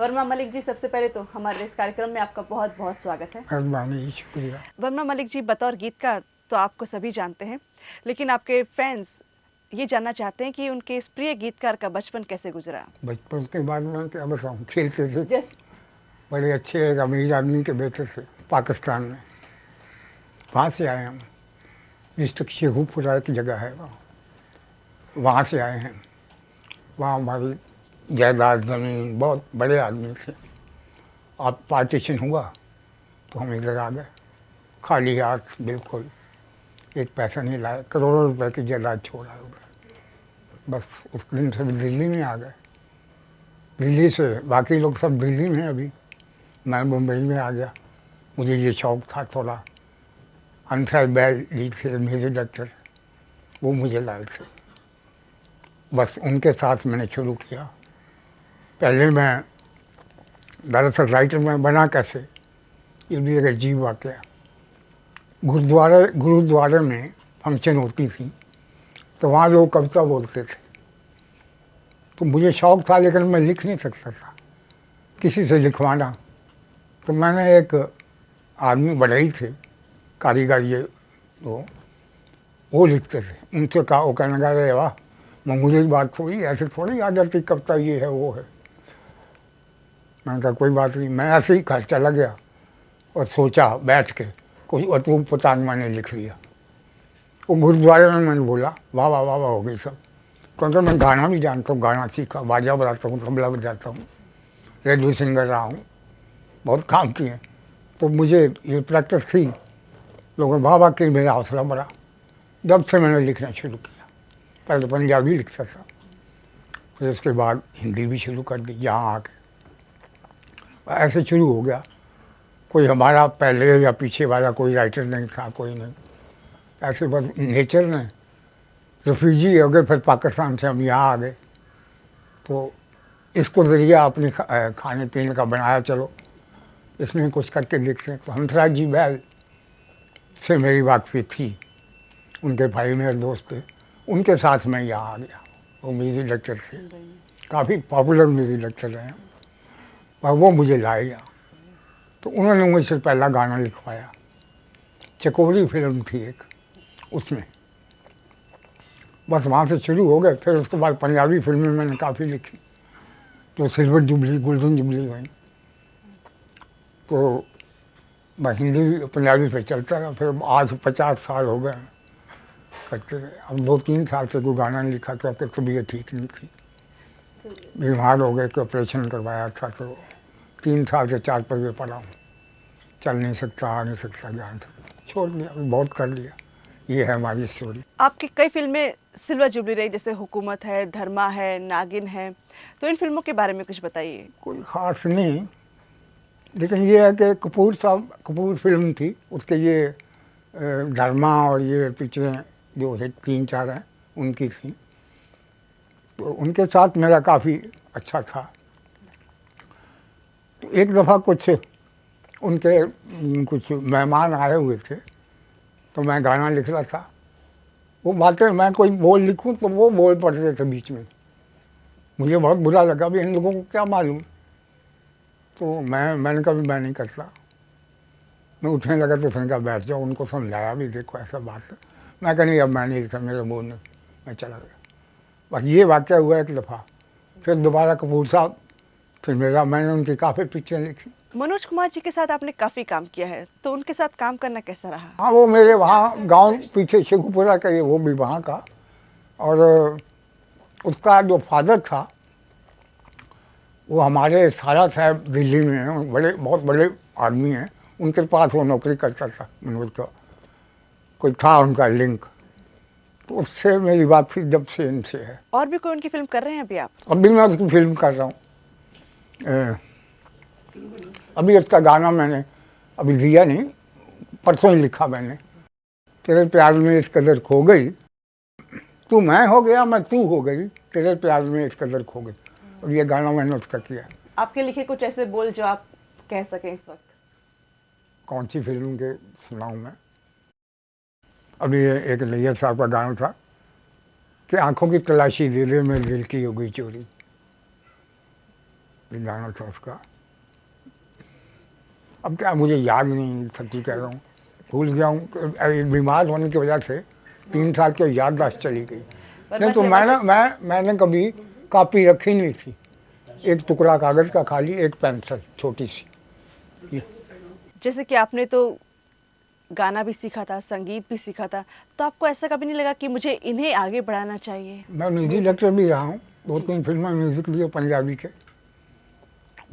वर्मा मलिक जी, सबसे पहले तो हमारे इस कार्यक्रम में आपका बहुत बहुत स्वागत है। मेहरबानी, शुक्रिया। वर्मा मलिक जी, बतौर गीतकार तो आपको सभी जानते हैं, लेकिन आपके फैंस ये जानना चाहते हैं कि उनके इस प्रिय गीतकार का बचपन कैसे गुजरा। बचपन के बाद में क्या बताऊँ, खेलते थे। जैसे बड़े अच्छे एक अमीर आदमी के बेटे थे पाकिस्तान में, वहाँ से आए हम। डिस्ट्रिक्ट शेखुपुरा की जगह है, वहाँ से आए हैं। वहाँ हमारी जायदाद ज़मीन, बहुत बड़े आदमी थे। अब पार्टीशन हुआ तो हम इधर आ गए, खाली हाथ, बिल्कुल एक पैसा नहीं लाए, करोड़ों रुपए की जायदाद छोड़ा उधर। बस उस दिन से दिल्ली में आ गए। दिल्ली से बाकी लोग सब दिल्ली में, अभी मैं मुंबई में आ गया। मुझे ये शौक़ था थोड़ा। अंतराय बैल जी थे म्यूजिक डायरेक्टर, वो मुझे लाए थे। बस उनके साथ मैंने शुरू किया। पहले मैं दरअसल राइटर में बना कैसे, ये भी एक अजीब वाक़या। गुरुद्वारे में फंक्शन होती थी तो वहाँ लोग कविता बोलते थे, तो मुझे शौक़ था लेकिन मैं लिख नहीं सकता था, किसी से लिखवाना। तो मैंने एक आदमी बढ़ई थे, कारीगर, ये वो लिखते थे, उनसे कहा। वो कहने लगा, अरे वाह, मामूली बात थोड़ी, ऐसे थोड़ी आ जाती कविता, ये है वो है। मैंने कहा कोई बात नहीं। मैं ऐसे ही घर चला गया और सोचा बैठ के, कोई अतूब पतान मैंने लिख लिया। वो गुरुद्वारे में मैंने बोला, वाह वाह वाह वाह हो गई सब। क्योंकि मैं गाना भी जानता हूँ, गाना सीखा, बाजा बजाता हूँ, तबला बजाता हूँ, रेडियो सिंगर रहा हूँ, बहुत काम किए। तो मुझे ये प्रैक्टिस थी। लोगों ने वाह कि मेरा हौसला बढ़ा। जब से मैंने लिखना शुरू किया, पहले पंजाबी लिखता था, फिर उसके बाद हिंदी भी शुरू कर दी यहाँ आके। ऐसे शुरू हो गया। कोई हमारा पहले या पीछे वाला कोई राइटर नहीं था, कोई नहीं। ऐसे बस नेचर ने, रेफ्यूजी हो गए, फिर पाकिस्तान से हम यहाँ आ गए। तो इसको ज़रिया अपने खाने पीने का बनाया, चलो इसमें कुछ करके देखते हैं। तो हंसराज जी बैल से मेरी वाकफी थी, उनके भाई मेरे दोस्त थे, उनके साथ मैं यहाँ आ गया। वो म्यूज़िक डायरेक्टर थे, काफ़ी पॉपुलर म्यूज़िक डायरेक्टर रहे, और वो मुझे लाए गया। तो उन्होंने मुझसे पहला गाना लिखवाया। चकोरी फिल्म थी एक, उसमें बस वहाँ से शुरू हो गए। फिर उसके बाद पंजाबी फिल्में मैंने काफ़ी लिखी, तो सिल्वर जुबली, गोल्डन जुबली हुई। तो मैं हिंदी पंजाबी पे चलता रहा। फिर आज 50 साल हो गए करते रहे। अब 2-3 साल से कोई गाना नहीं लिखा, क्योंकि तबीयत ठीक नहीं थी, बीमार हो गए, तो ऑपरेशन करवाया था। तो 3 साल से 4 पे पड़ा हूँ, चल नहीं सकता, आ नहीं सकता, ज्ञान छोड़ दिया, बहुत कर लिया। ये है हमारी स्टोरी। आपकी कई फिल्में सिल्वर जुबली रही, जैसे हुकूमत है, धर्मा है, नागिन है, तो इन फिल्मों के बारे में कुछ बताइए। कोई ख़ास नहीं, लेकिन ये है कि कपूर साहब, कपूर फिल्म थी, उसके ये धर्मा और ये पिक्चरें जो हिट 3-4 हैं, उनकी थी। तो उनके साथ मेरा काफ़ी अच्छा था। तो एक दफ़ा उनके कुछ मेहमान आए हुए थे, तो मैं गाना लिख रहा था। वो बातें, मैं कोई बोल लिखूं तो वो बोल पड़ रहे थे बीच में। मुझे बहुत बुरा लगा, भी इन लोगों को क्या मालूम। तो मैंने कहा मैं नहीं करता। मैं उठने लगा तो उसने कहा बैठ जाओ। उनको समझाया भी, देखो ऐसा बात है। मैं कहा नहीं, अब मैं नहीं लिखा, मेरा बोल नहीं। मैं चला गया। बस ये वाक़या हुआ एक दफ़ा। फिर दोबारा कपूर साहब, फिर मैंने उनकी काफ़ी पिक्चरें लिखी। मनोज कुमार जी के साथ आपने काफ़ी काम किया है, तो उनके साथ काम करना कैसा रहा। हाँ, वो मेरे वहाँ गांव पीछे शेखुपुरा का, ये वो भी वहाँ का। और उसका जो फादर था, वो हमारे साला साहब दिल्ली में हैं, बड़े बहुत बड़े आदमी हैं। उनके पास वो नौकरी करता था मनोज का, कोई था उनका लिंक। तो उससे मेरी बात फिर जब से इनसे है। और भी कोई उनकी फिल्म कर रहे हैं अभी आप। अभी मैं उसकी फिल्म कर रहा हूँ। अभी उसका गाना मैंने अभी दिया नहीं, परसों ही लिखा मैंने। तेरे प्यार में इस कदर खो गई, तू मैं हो गया, मैं तू हो गई, तेरे प्यार में इस कदर खो गई। और ये गाना मैंने उसका किया। आपके लिखे कुछ ऐसे बोल जो आप कह सकें इस वक्त। कौन सी फिल्म के सुनाऊँ मैं। अभी एक नैयर साहब का गाना था कि आंखों की तलाशी दे दे, मेरे दिल की हो गई चोरी। एक गाना था उसका, अब क्या मुझे याद नहीं, सच्ची कह रहा हूँ, भूल गया हूँ। बीमार होने की वजह से 3 साल की याददाश्त चली गई। नहीं तो मैंने कभी कॉपी रखी नहीं थी, एक टुकड़ा कागज़ का खाली, एक पेंसिल छोटी सी। जैसे कि आपने तो गाना भी सीखा था, संगीत भी सीखा था, तो आपको ऐसा कभी नहीं लगा कि मुझे इन्हें आगे बढ़ाना चाहिए? मैं म्यूजिक डायरेक्टर भी रहा हूँ, 2-3 फिल्में म्यूजिक दिए पंजाबी के,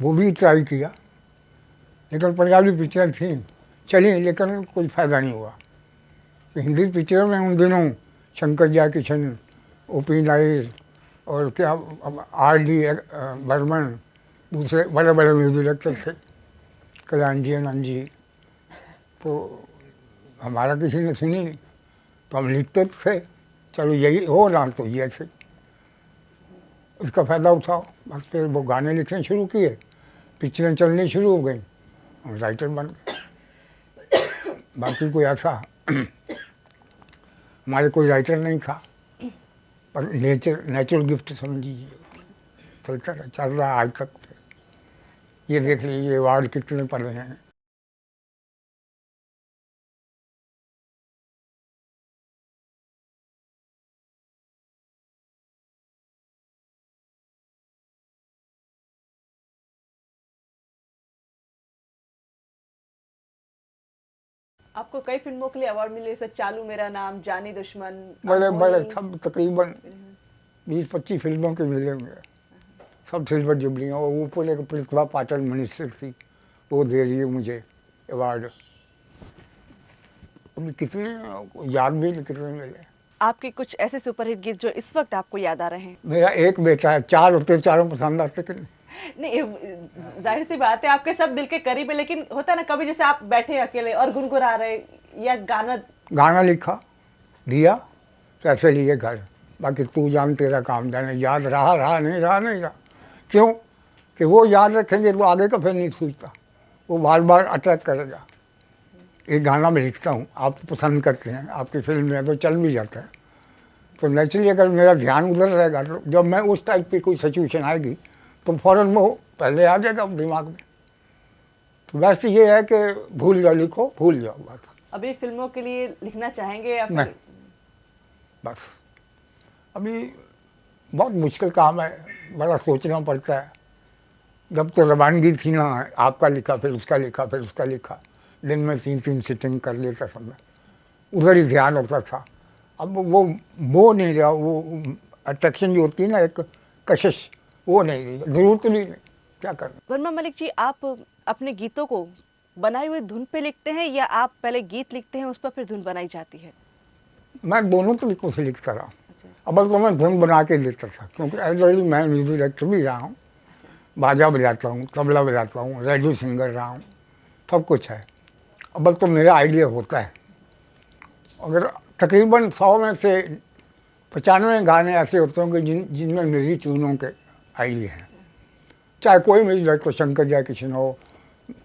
वो भी ट्राई किया, लेकिन पंजाबी पिक्चर थी चली, लेकिन कोई फ़ायदा नहीं हुआ। तो हिंदी पिक्चरों में उन दिनों शंकर जयकिशन, ओ.पी. नायर और क्या R.D. बर्मन, दूसरे बड़े बड़े म्यूजिक डायरेक्टर थे, कल्याण जी, आनंद जी। तो हमारा किसी ने सुनी नहीं, तो हम लिखते थे, चलो यही हो ना तो ये से उसका फ़ायदा उठाओ। बस फिर वो गाने लिखने शुरू किए, पिक्चरें चलनी शुरू हो गई, हम राइटर बन गए। बाकी कोई ऐसा हमारे कोई राइटर नहीं था, पर नेचुरल गिफ्ट समझिए, चल रहा आज तक। ये देख लीजिए अवार्ड कितने पड़े हैं। आपको कई फिल्मों के लिए अवार्ड मिले, जैसे चालू मेरा नाम, जानी दुश्मन, बड़े बड़े अनहोनी। सब तकरीबन 20-25 फिल्मों के मिले होंगे, सब सिल्वर जुबलियाँ। और ऊपर एक प्रतिभा पाटिल मिनिस्टर थी, वो दे रही है मुझे अवार्ड। अभी कितने याद भी नहीं कितने मिले। आपके कुछ ऐसे सुपरहिट गीत जो इस वक्त आपको याद आ रहे हैं? मेरा एक बेटा है, 4 होते, चारों पसंद आते कि नहीं? नहीं, जाहिर सी बात है आपके सब दिल के करीब है, लेकिन होता है ना कभी जैसे आप बैठे अकेले और गुनगुना रहे या गाना लिखा दिया, पैसे लिए घर, बाकी तू जान तेरा काम जाने, याद रहा नहीं रहा। क्यों कि वो याद रखेंगे तो आगे का फिर नहीं सूझता, वो बार बार अटैक करेगा। एक गाना मैं लिखता हूँ, आप पसंद करते हैं, आपकी फिल्म में तो चल भी जाता है, तो नेचुरली अगर मेरा ध्यान उधर रहेगा तो जब मैं उस टाइप की कोई सिचुएशन आएगी तो फ़ौरन वो पहले आ जाएगा दिमाग में। तो वैसे ये है कि भूल जाओ, लिखो भूल जाओ बस। अभी फिल्मों के लिए लिखना चाहेंगे या नहीं, बस अभी बहुत मुश्किल काम है, बड़ा सोचना पड़ता है। जब तो रवानगी थी ना, आपका लिखा फिर उसका लिखा फिर उसका लिखा, दिन में 3-3 सिटिंग कर लेता सब में, उधर ही ध्यान होता था। अब वो नहीं रहा, वो अट्रैक्शन जो होती है ना, एक कशिश, वो नहीं रही, ज़रूरत नहीं, क्या करना। वर्मा मलिक जी, आप अपने गीतों को बनाई हुई धुन पे लिखते हैं या आप पहले गीत लिखते हैं उस पर फिर धुन बनाई जाती है? मैं दोनों तरीकों से लिखता रहा। अब तो मैं धुन बना के देता था, क्योंकि एज मैं म्यूजिक डायरेक्टर भी रहा हूँ, बाजा बजाता हूँ, तबला बजाता हूँ, रेडियो सिंगर रहा हूँ, सब कुछ है। अब तो मेरा आइडिया होता है, अगर तकरीबन 100 में से 95 गाने ऐसे होते हैं कि जिनमें मेरी ट्यूनों के आइडिया हैं, चाहे कोई म्यूजिक डायरेक्टर, शंकर जयकिशन हो,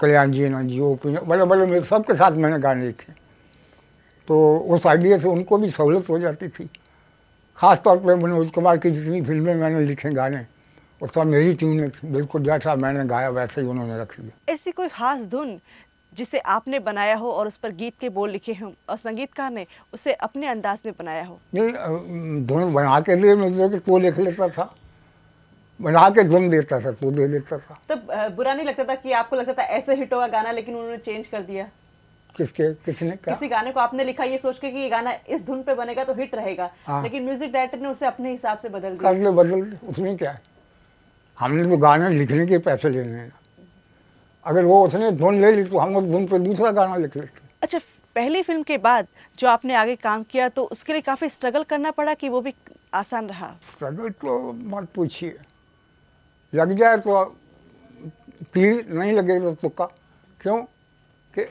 कल्याण जी, आनंद जी, ओ.पी. बड़े बड़े मेरे सबके साथ मैंने गाने लिखे, तो उस आइडिया से उनको भी सहूलत हो जाती थी। ख़ास तौर पर मनोज कुमार की जितनी फिल्में मैंने लिखे गाने, उसका मेरी ट्यून में बिल्कुल जैसा मैंने गाया वैसे ही उन्होंने रख लिया। ऐसी कोई खास धुन जिसे आपने बनाया हो और उस पर गीत के बोल लिखे हों और संगीतकार ने उसे अपने अंदाज में बनाया हो? नहीं, धुन बना के लिए मतलब तो लिख लेता था, बना के धुन देता था तो दे देता था। तब बुरा नहीं लगता था कि आपको लगता था ऐसे हिट होगा गाना लेकिन उन्होंने चेंज कर दिया? किसने क्या? किसी गाने को आपने लिखा ये सोच के कि ये गाना इस धुन पे बनेगा तो हिट रहेगा, लेकिन म्यूजिक डायरेक्टर ने उसे अपने हिसाब से बदल दिया। कर ले, बदल ले, उसमें क्या है, हमने तो गाने लिखने के पैसे लेने हैं। अगर वो उसने धुन ले ली तो हम उस धुन पर दूसरा गाना लिख लेते। अच्छा, पहली फिल्म के बाद जो आपने आगे काम किया तो उसके लिए काफी स्ट्रगल करना पड़ा कि वो भी आसान रहा? स्ट्रगल तो मत पूछिए, लग जाए तो तीर, नहीं लगे तो तुक्का। क्यों कि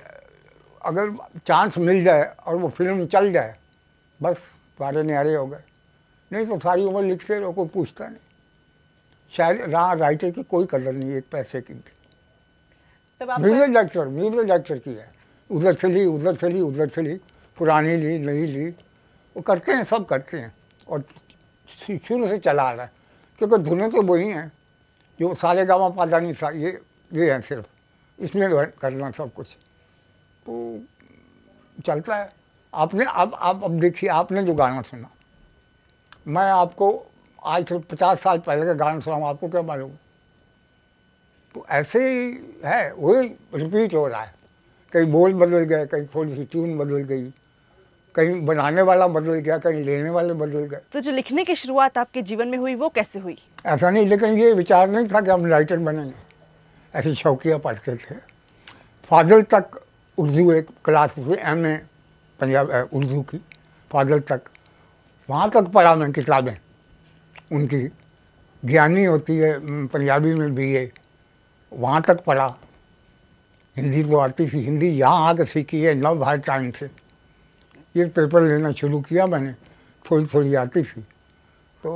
अगर चांस मिल जाए और वो फिल्म चल जाए, बस पारे न्यारे हो गए, नहीं तो सारी उम्र लिखते रहो, कोई पूछता नहीं। शायद राइटर की कोई कदर नहीं, एक पैसे की भी। म्यूजिक डायरेक्टर की है, उधर से ली उधर से ली उधर से ली, पुरानी ली नई ली, वो करते हैं, सब करते हैं, और शुरू से चला आ रहा है, क्योंकि धुनें तो वही हैं जो सारे गाँव पादा नहीं सा ये है सिर्फ, इसमें करना सब कुछ तो चलता है। आपने अब देखिए, आपने जो गाना सुना, मैं आपको आज से 50 साल पहले का गाना सुनाऊँ, आपको क्या मालूम। तो ऐसे ही है, वही रिपीट हो रहा है। कहीं बोल बदल गए, कहीं थोड़ी सी ट्यून बदल गई, कहीं बनाने वाला बदल गया, कहीं लेने वाले बदल गए। तो जो लिखने की शुरुआत आपके जीवन में हुई वो कैसे हुई? ऐसा नहीं, लेकिन ये विचार नहीं था कि हम राइटर बनेंगे, ऐसे शौकिया पढ़ते थे। फाजिल तक उर्दू एक क्लास थी, MA पंजाब उर्दू की, फाजिल तक, वहाँ तक पढ़ा मैं किताबें उनकी। ज्ञानी होती है पंजाबी में BA, वहाँ तक पढ़ा। हिंदी तो आती थी, हिंदी यहाँ आकर सीखी है नव भारत टाइम से। ये पेपर लेना शुरू किया मैंने, थोड़ी थोड़ी आती थी तो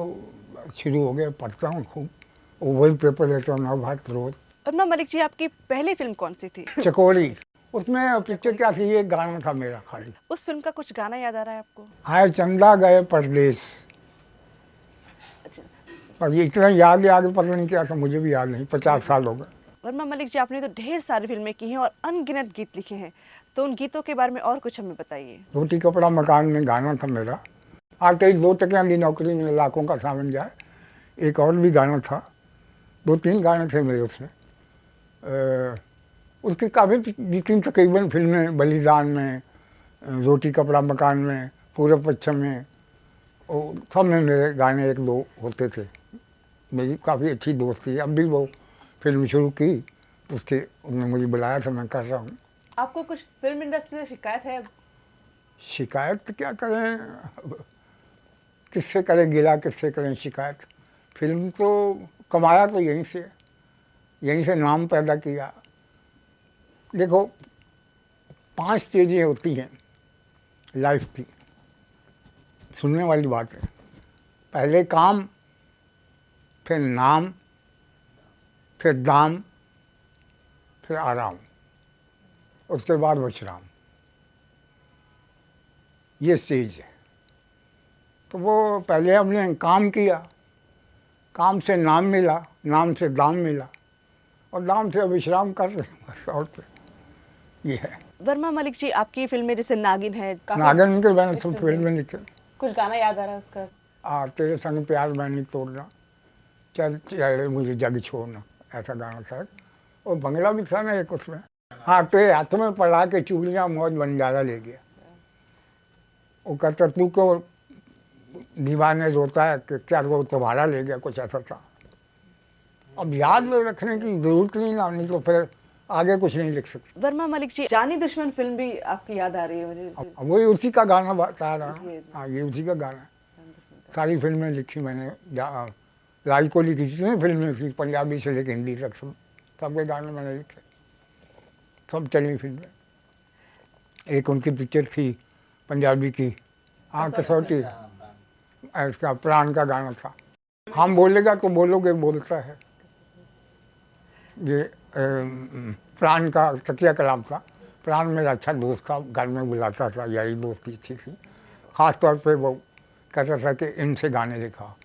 शुरू हो गया, पढ़ता हूँ खूब। वही पेपर लेता हूँ नव भारत रोज। वर्मा मलिक जी, आपकी पहली फिल्म कौन सी थी? चकोरी। उसमें पिक्चर क्या थी, ये गाना था मेरा खाली। उस फिल्म का कुछ गाना याद आ रहा है आपको? हाय चंदा गए परदेश। और ये इतना याद है, आगे पता नहीं क्या था, मुझे भी याद नहीं, 50 साल हो गए। वर्मा मलिक जी, आपने तो ढेर सारी फिल्में की हैं और अनगिनत गीत लिखे हैं, तो उन गीतों के बारे में और कुछ हमें बताइए। रोटी कपड़ा मकान में गाना था मेरा। आते ही 2 टकियाँ की नौकरी में लाखों का सावन जाए, एक और भी गाना था। 2-3 गाने थे मेरे उसमें। उसकी काफ़ी 2-3 तकरीबन फिल्में, बलिदान में, रोटी कपड़ा मकान में, पूरब पश्चिम में, सब में मेरे गाने 1-2 होते थे। मेरी काफ़ी अच्छी दोस्त थी। अब भी वो फिल्म शुरू की तो उसके उन्होंने मुझे बुलाया था, मैं कर रहा हूँ। आपको कुछ फिल्म इंडस्ट्री से शिकायत है? शिकायत क्या करें, किससे करें गिला, किससे करें शिकायत। फिल्म तो कमाया तो यहीं से नाम पैदा किया। देखो 5 स्टेजें होती हैं लाइफ की, सुनने वाली बात है। पहले काम, फिर नाम, फिर दाम, फिर आराम, उसके बाद विश्राम। ये स्टेज है। तो वो पहले हमने काम किया, काम से नाम मिला, नाम से दाम मिला, और दाम से विश्राम कर रहे हैं बस, और ये है। वर्मा मलिक जी, आपकी फिल्में जैसे नागिन है, नागिन के मैंने सब फिल्में लिखे। कुछ गाना याद आ रहा है उसका? तेरे संग प्यार मैंने तोड़ना, चल चले मुझे जग छोड़ना, ऐसा गाना था। और बंगला भी था ना एक उसमें। हाँ, तेरे हाथ में पड़ा के चूड़ियाँ मौज बंजारा ले गया। वो कहता तू को दीवाने रोता है कि क्या वो तुम्हारा ले गया, कुछ ऐसा था। अब याद में रखने की जरूरत नहीं ना, नहीं तो फिर आगे कुछ नहीं लिख सकते। वर्मा मलिक जी, जानी दुश्मन फिल्म भी आपकी याद आ रही है मुझे। अब वही उसी का गाना बता रहा। हाँ, ये उसी का गाना है। सारी फिल्में लिखी मैंने, राज कोहली की जितनी फिल्में थी, पंजाबी से लेकर हिंदी तक, सबके गाने मैंने लिखे, सब चली फिल्में। एक उनकी पिक्चर थी पंजाबी की, हाँ कसौटी, इसका प्राण का गाना था। हम बोलेगा तो बोलोगे बोलता है, ये प्राण का तकिया कलाम था। प्राण मेरा अच्छा दोस्त था, घर में बुलाता था, यही दोस्ती अच्छी थी। ख़ास तौर पे वो कहता था कि इनसे गाने लिखा।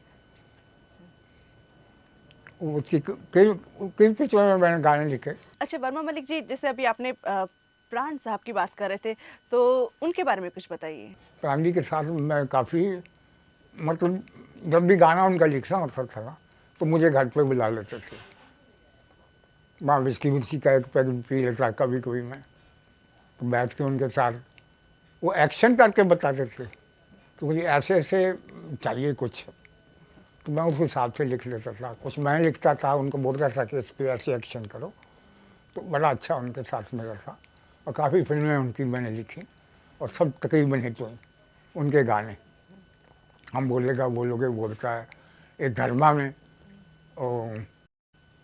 उसकी कई पिक्चरों में मैंने गाने लिखे। अच्छा वर्मा मलिक जी, जैसे अभी आपने प्राण साहब की बात कर रहे थे, तो उनके बारे में कुछ बताइए। प्राण जी के साथ मैं काफ़ी, मतलब जब भी गाना उनका लिखना होता था तो मुझे घर पे बुला लेते थे। वहाँ विस्की का एक पैक पी लेता कभी कभी मैं, तो बैठ के उनके साथ वो एक्शन करके बताते थे तो मुझे ऐसे ऐसे चाहिए कुछ, तो मैं उस हिसाब से लिख लेता था। कुछ मैं लिखता था, उनको बोलता था कि इस पर ऐसे एक्शन करो, तो बड़ा अच्छा उनके साथ मेरा था। और काफ़ी फिल्में उनकी मैंने लिखी और सब तकरीबन हिट हुई उनके गाने। हम बोलेगा बोलोगे बोलता है, एक धर्मा में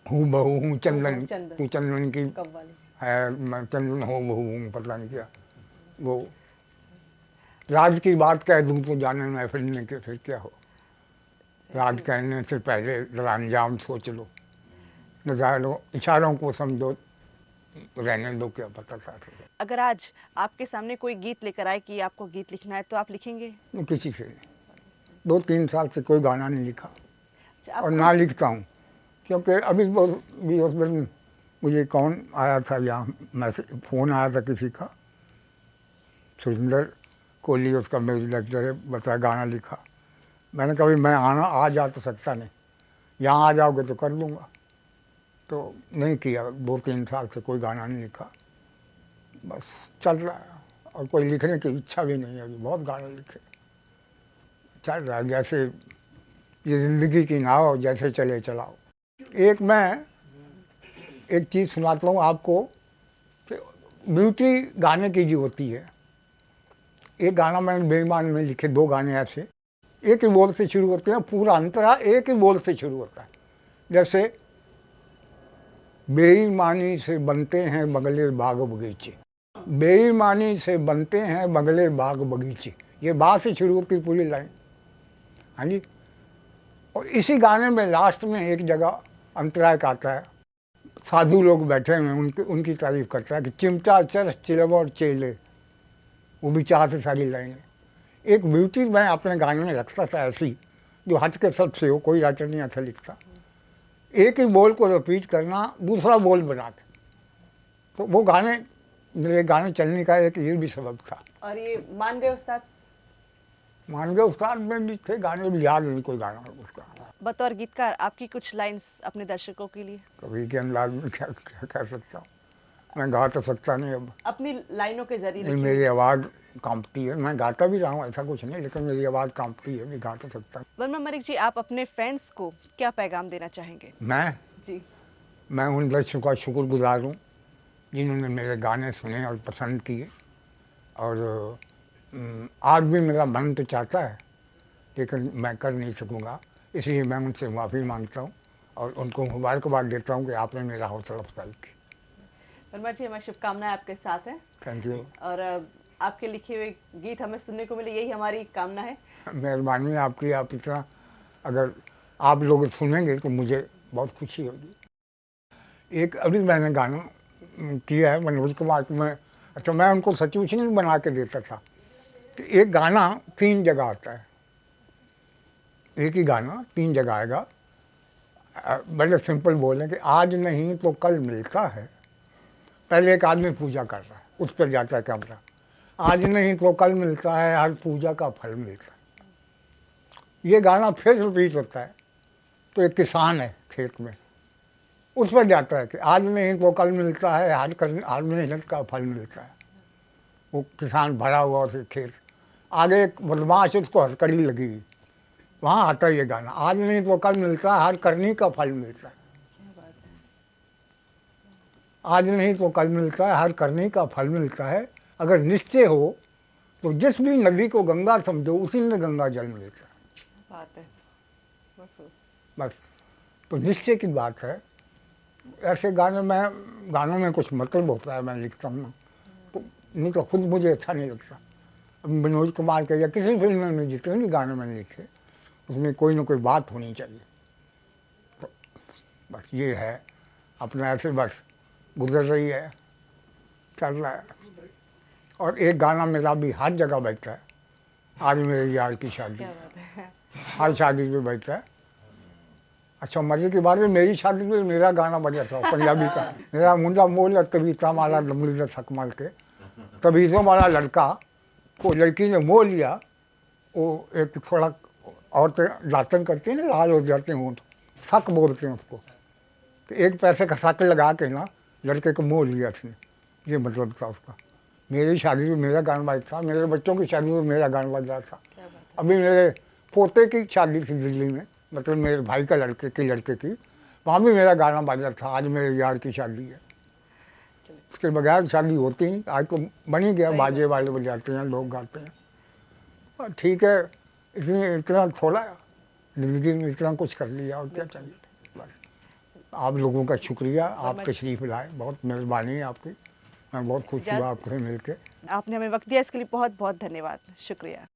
हूँ बहू हूँ चंदन, तू चंदन की है, मैं चंदन हो बहू हूँ, पता नहीं क्या। वो राज की बात कह दूँ तो जाने महफिल में के फिर क्या हो, राज कहने से पहले जरा अंजाम सोच लो, नज़ारों इशारों को समझो, रहने दो क्या पता था। अगर आज आपके सामने कोई गीत लेकर आए कि आपको गीत लिखना है, तो आप लिखेंगे? किसी से नहीं, 2-3 साल से कोई गाना नहीं लिखा और ना लिखता हूँ, क्योंकि अभी भी उस दिन मुझे कौन आया था यहाँ, मैसेज फ़ोन आया था किसी का, सुरेंद्र कोहली उसका म्यूजिक डायरेक्टर है, बताया गाना लिखा। मैंने कहा मैं आ जा तो सकता नहीं, यहाँ आ जाओगे तो कर लूँगा। तो नहीं किया, 2-3 साल से कोई गाना नहीं लिखा, बस चल रहा है। और कोई लिखने की इच्छा भी नहीं है अभी, बहुत गाने लिखे, चल रहा है जैसे ये ज़िंदगी की नाव जैसे चले चलाओ। मैं एक चीज़ सुनाता हूँ आपको कि ब्यूटी गाने की जो होती है। एक गाना मैंने बेईमान में लिखे, 2 गाने ऐसे, एक ही बोल से शुरू होते हैं, पूरा अंतरा एक ही बोल से शुरू होता है। जैसे बेईमानी से बनते हैं बगले बाग बगीचे, बेईमानी से बनते हैं बगले बाग बगीचे, ये बात से शुरू होती पूरी लाइन। हाँ जी। और इसी गाने में लास्ट में एक जगह अंतरा एक आता है, साधु लोग बैठे हुए हैं, उनकी तारीफ करता है कि चिमटा चरस चिलव और चेले, वो भी चाहते सारी लाइनें। एक ब्यूटी मैं अपने गाने में रखता था ऐसी, जो हट के सबसे हो, कोई राइटर नहीं ऐसा लिखता। एक ही बोल को रिपीट करना, दूसरा बोल बना के, तो वो गाने, मेरे गाने चलने का एक ये भी सबब था। और ये मान गए उस्ताद? मान गए उस्ताद में भी थे गाने, भी याद नहीं कोई गाना उसका। बतौर गीतकार आपकी कुछ लाइंस अपने दर्शकों के लिए? कभी के अंदाज में क्या क्या कह सकता हूँ, मैं गा तो सकता नहीं अब, अपनी लाइनों के जरिए नहीं, लिखिए। मेरी आवाज़ कांपती है। मैं गाता भी रहा हूँ, ऐसा कुछ नहीं, लेकिन मेरी आवाज़ कांपती है, मैं गा तो सकता हूँ। वर्मा मलिक जी, आप अपने फैंस को क्या पैगाम देना चाहेंगे? मैं उन दर्शकों का शुक्रगुजार हूँ जिन्होंने मेरे गाने सुने और पसंद किए। और आज भी मेरा मन तो चाहता है, लेकिन मैं कर नहीं सकूँगा, इसलिए मैं उनसे माफ़ी मांगता हूँ और उनको मुबारकबाद देता हूँ कि आपने मेरा हौसला अफजाई की। वर्मा जी, हमारी शुभकामनाएं आपके साथ हैं। Thank you. और आपके लिखे हुए गीत हमें सुनने को मिले, यही हमारी कामना है। मेहरबानी आपकी, आप इतना अगर आप लोग सुनेंगे तो मुझे बहुत खुशी होगी। एक अभी मैंने गाना किया है मनोज कुमार को, मैं उनको सिचुएशन बना के देता था कि एक गाना 3 जगह आता है, एक ही गाना 3 जगह आएगा। बड़े सिंपल बोले कि आज नहीं तो कल मिलता है। पहले एक आदमी पूजा कर रहा है, उस पर जाता है कैमरा, आज नहीं तो कल मिलता है, हर पूजा का फल मिलता है। ये गाना फिर रिपीट होता है, तो एक किसान है खेत में, उस पर जाता है कि आज नहीं तो कल मिलता है, हर मेहनत का फल मिलता है। वो किसान भरा हुआ उसे खेत, आगे एक बदमाश उसको हथकड़ी लगी, वहाँ आता है ये गाना, आज नहीं तो कल मिलता है, हर करनी का फल मिलता है। आज नहीं तो कल मिलता है, हर करने का फल मिलता है। अगर निश्चय हो तो जिस भी नदी को गंगा समझो, उसी में गंगा जल मिलता है। बात है बस, तो निश्चय की बात है। ऐसे गानों में कुछ मतलब होता है, मैं लिखता हूँ ना, तो नहीं तो खुद मुझे अच्छा नहीं लगता। अब मनोज कुमार के या किसी फिल्म में जितने भी गाने मैंने लिखे, उसमें कोई ना कोई बात होनी चाहिए। तो बस ये है, अपना ऐसे बस गुजर रही है, चल रहा है। और एक गाना मेरा भी हर जगह बजता है, आज मेरे यार की शादी, हर शादी पे बजता है। अच्छा, मजे की बात है, मेरी शादी में मेरा गाना बजा था पंजाबी का, मेरा मुंडा मोल तबीता माला लमड़ी थक माल के, तबीतों वाला लड़का को लड़की ने मोह लिया। वो एक थोड़ा औरतें दातन करती हैं ना, लाल हो जाते हैं ऊँट, शक बोलते हैं उसको, तो एक पैसे का शक लगा के ना लड़के को मोह लिया उसने, ये मतलब था उसका। मेरी शादी में मेरा गाना बजा था, मेरे बच्चों की शादी में मेरा गाना बजा था। अभी मेरे पोते की शादी थी दिल्ली में, मतलब मेरे भाई का लड़के की, वहाँ भी मेरा गाना बजा था, आज मेरे यार की शादी है। उसके बगैर शादी होती नहीं, आज तो बन ही गया, बाजे वाले बजाते हैं, लोग गाते हैं। ठीक है, इतना थोड़ा ज़िंदगी में इतना कुछ कर लिया, और क्या चाहिए। बस आप लोगों का शुक्रिया, आप तशरीफ़ लाए, बहुत मेहरबानी है आपकी, मैं बहुत खुश हुआ आपसे मिल के। आपने हमें वक्त दिया, इसके लिए बहुत बहुत धन्यवाद, शुक्रिया।